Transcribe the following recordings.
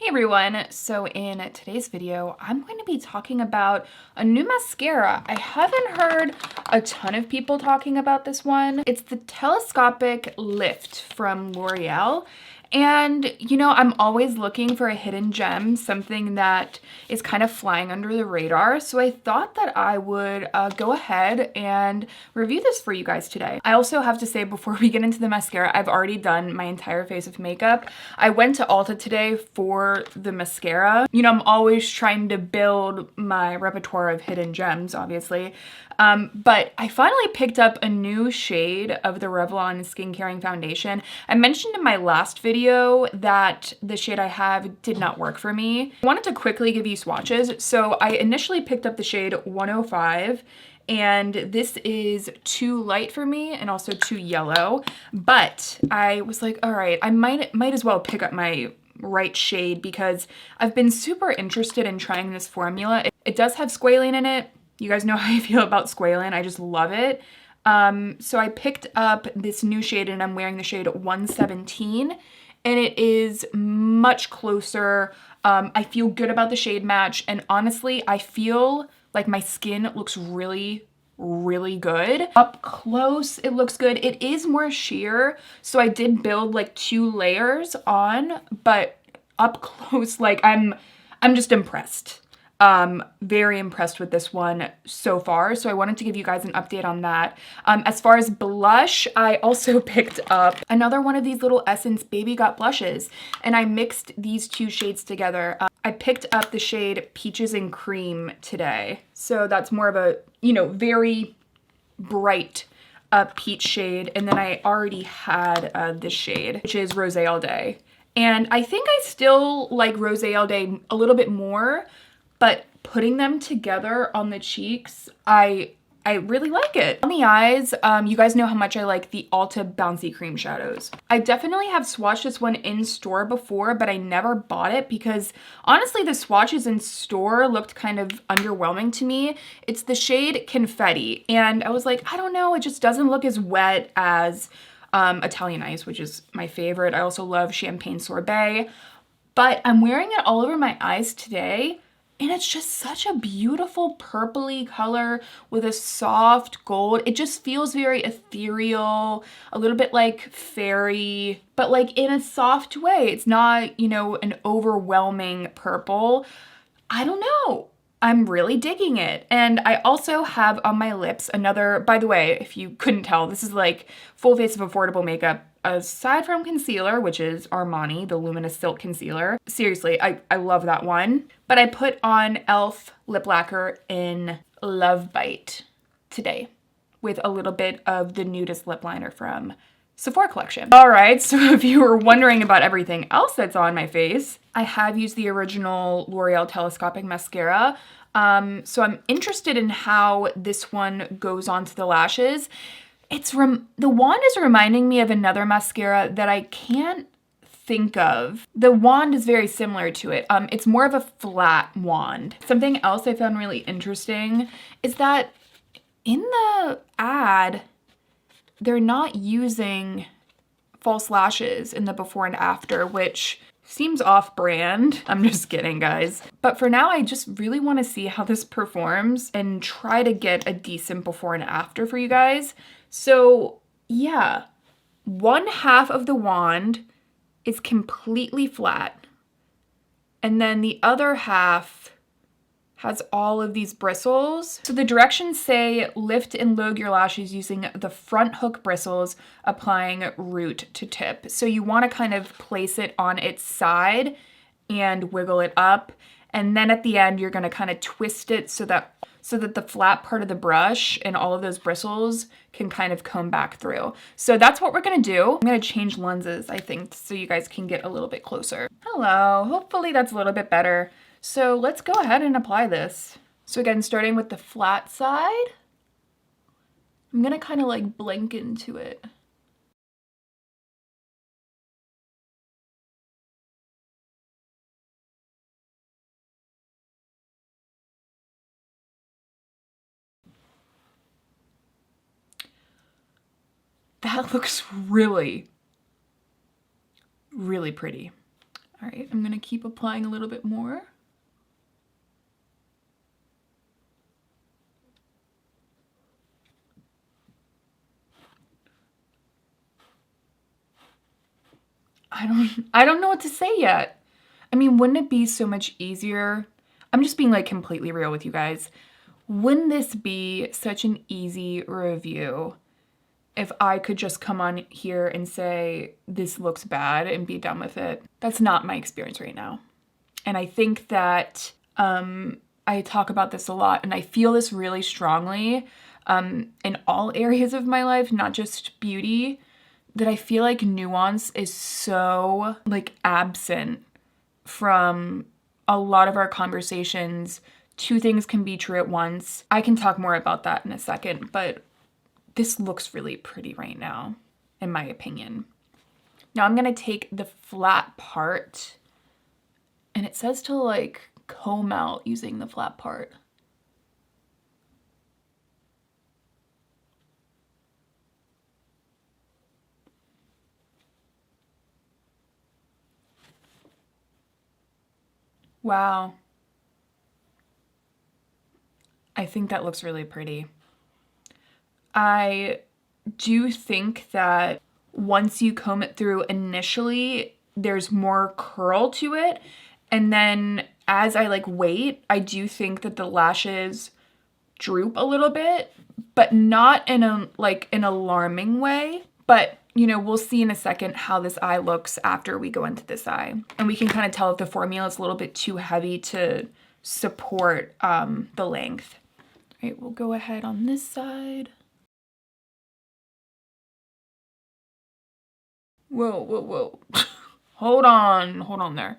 everyone, so in today's video I'm going to be talking about a new mascara. I haven't heard a ton of people talking about this one. It's the Telescopic Lift from L'Oreal. And you know, I'm always looking for a hidden gem, something that is kind of flying under the radar. So I thought that I would go ahead and review this for you guys today. I also have to say, before we get into the mascara, I've already done my entire face of makeup. I went to Ulta today for the mascara. You know, I'm always trying to build my repertoire of hidden gems, obviously. But I finally picked up a new shade of the Revlon Skin Caring Foundation. I mentioned in my last video that the shade I have did not work for me. I wanted to quickly give you swatches. So I initially picked up the shade 105, and this is too light for me and also too yellow. But I was like, all right, I might as well pick up my right shade because I've been super interested in trying this formula. It does have squalane in it. You guys know how I feel about squalane. I just love it. So I picked up this new shade and I'm wearing the shade 117, and it is much closer. I feel good about the shade match, and honestly, I feel like my skin looks really good. Up close, it looks good. It is more sheer, so I did build like 2 layers on, but up close, like I'm just impressed. Very impressed with this one so far, so I wanted to give you guys an update on that. As far as blush, I also picked up another one of these little Essence Baby Got blushes, and I mixed these 2 shades together. I picked up the shade Peaches and Cream today, so that's more of a, you know, very bright peach shade, and then I already had this shade, which is Rosé All Day, and I think I still like Rosé All Day a little bit more. But putting them together on the cheeks, I really like it. On the eyes, you guys know how much I like the Ulta Bouncy Cream shadows. I definitely have swatched this one in store before, but I never bought it because honestly, the swatches in store looked kind of underwhelming to me. It's the shade Confetti, and I was like, I don't know, it just doesn't look as wet as Italian Ice, which is my favorite. I also love Champagne Sorbet, but I'm wearing it all over my eyes today. And it's just such a beautiful purpley color with a soft gold. It just feels very ethereal, a little bit like fairy, but like in a soft way. It's not, you know, an overwhelming purple. I don't know. I'm really digging it. And I also have on my lips another, by the way, if you couldn't tell, this is like full face of affordable makeup. Aside from concealer, which is Armani, the Luminous Silk Concealer. Seriously, I love that one. But I put on e.l.f. lip lacquer in Love Bite today with a little bit of the Nudist lip liner from Sephora collection. All right, so if you were wondering about everything else that's on my face, I have used the original L'Oreal Telescopic Mascara. So I'm interested in how this one goes onto the lashes. The wand is reminding me of another mascara that I can't think of. The wand is very similar to it. It's more of a flat wand. Something else I found really interesting is that in the ad, they're not using false lashes in the before and after, which seems off-brand. I'm just kidding, guys. But for now, I just really want to see how this performs and try to get a decent before and after for you guys. So yeah, 1/2 of the wand is completely flat, and then the other half has all of these bristles. So the directions say lift and load your lashes using the front hook bristles, applying root to tip. So you want to kind of place it on its side and wiggle it up. And then at the end, you're going to kind of twist it so that the flat part of the brush and all of those bristles can kind of come back through. So that's what we're going to do. I'm going to change lenses, I think, so you guys can get a little bit closer. Hello, hopefully that's a little bit better. So let's go ahead and apply this. So again, starting with the flat side, I'm gonna kind of like blink into it. That looks really pretty. All right, I'm gonna keep applying a little bit more. I don't know what to say yet. I mean, wouldn't it be so much easier? I'm just being like completely real with you guys. Wouldn't this be such an easy review if I could just come on here and say, this looks bad and be done with it? That's not my experience right now. And I think that I talk about this a lot, and I feel this really strongly in all areas of my life, not just beauty, that I feel like nuance is so like absent from a lot of our conversations. Two things can be true at once. I can talk more about that in a second, but this looks really pretty right now, in my opinion. Now I'm gonna take the flat part, and it says to like comb out using the flat part. Wow. I think that looks really pretty. I do think that once you comb it through initially, there's more curl to it. And then as I like wait, I do think that the lashes droop a little bit, but not in a like an alarming way. But you know, we'll see in a second how this eye looks after we go into this eye. And we can kind of tell if the formula is a little bit too heavy to support the length. All right, we'll go ahead on this side. Whoa, whoa, whoa. Hold on there.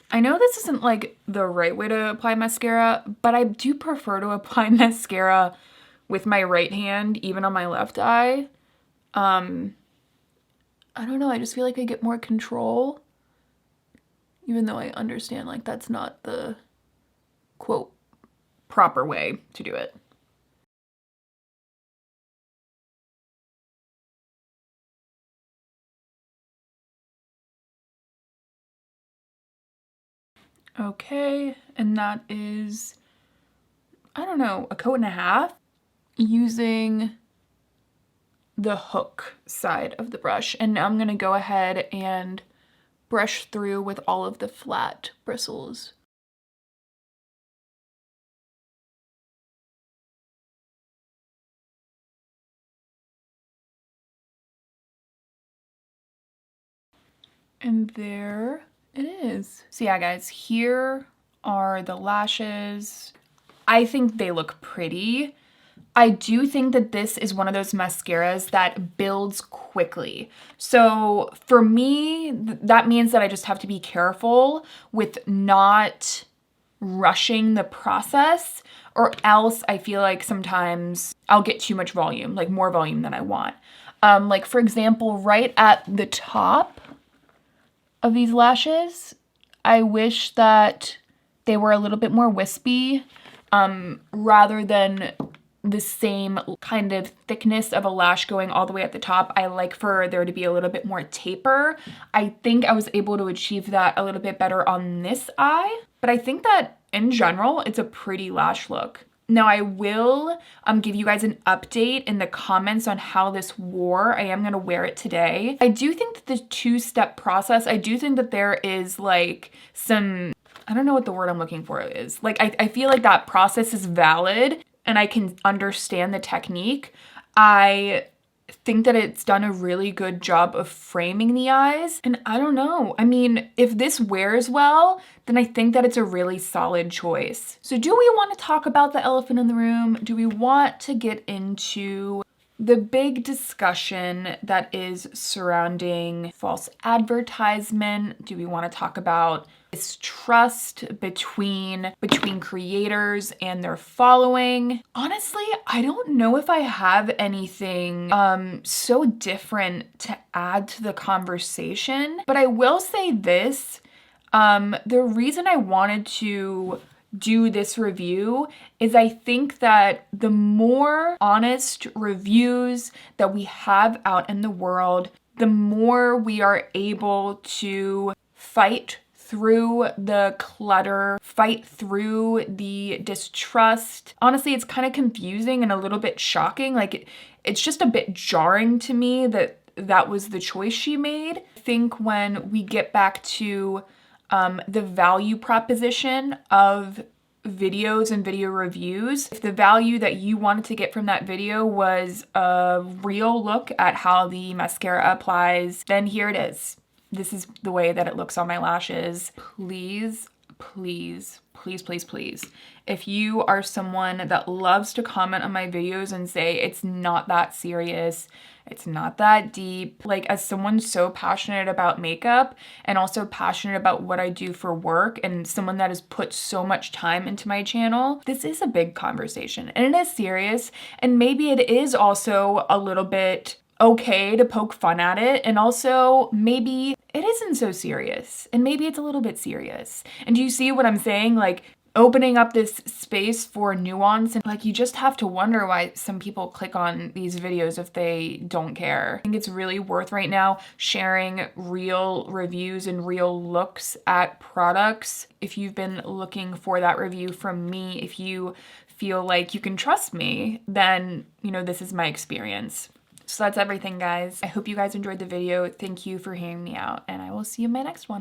I know this isn't like the right way to apply mascara, but I do prefer to apply mascara with my right hand, even on my left eye. I don't know, I just feel like I get more control, even though I understand like that's not the quote proper way to do it. Okay, and that is, I don't know, a coat and a half, using the hook side of the brush. And now I'm gonna go ahead and brush through with all of the flat bristles. And there it is. So yeah, guys, here are the lashes. I think they look pretty. I do think that this is one of those mascaras that builds quickly. So for me, that means that I just have to be careful with not rushing the process, or else I feel like sometimes I'll get too much volume, like more volume than I want. Like for example, right at the top of these lashes, I wish that they were a little bit more wispy, rather than the same kind of thickness of a lash going all the way at the top. I like for there to be a little bit more taper. I think I was able to achieve that a little bit better on this eye, but I think that in general, it's a pretty lash look. Now I will give you guys an update in the comments on how this wore. I am gonna wear it today. I do think that the two-step process, I do think that there is like some, I don't know what the word I'm looking for is. Like I feel like that process is valid and I can understand the technique. I think that it's done a really good job of framing the eyes. And I don't know, I mean, if this wears well, then I think that it's a really solid choice. So do we want to talk about the elephant in the room? Do we want to get into the big discussion that is surrounding false advertisement? Do we want to talk about this trust between creators and their following? Honestly, I don't know if I have anything so different to add to the conversation, but I will say this. The reason I wanted to do this review is I think that the more honest reviews that we have out in the world, the more we are able to fight through the clutter, fight through the distrust. Honestly, it's kind of confusing and a little bit shocking. Like it's just a bit jarring to me that that was the choice she made. I think when we get back to the value proposition of videos and video reviews, if the value that you wanted to get from that video was a real look at how the mascara applies, then here it is. This is the way that it looks on my lashes. Please, please, please, please, please. If you are someone that loves to comment on my videos and say it's not that serious, it's not that deep, like as someone so passionate about makeup and also passionate about what I do for work and someone that has put so much time into my channel, this is a big conversation and it is serious, and maybe it is also a little bit okay to poke fun at it, and also maybe it isn't so serious and maybe it's a little bit serious. And do you see what I'm saying? Like opening up this space for nuance, and like you just have to wonder why some people click on these videos if they don't care. I think it's really worth right now sharing real reviews and real looks at products. If you've been looking for that review from me, if you feel like you can trust me, then you know this is my experience. So that's everything, guys. I hope you guys enjoyed the video. Thank you for hearing me out, and I will see you in my next one.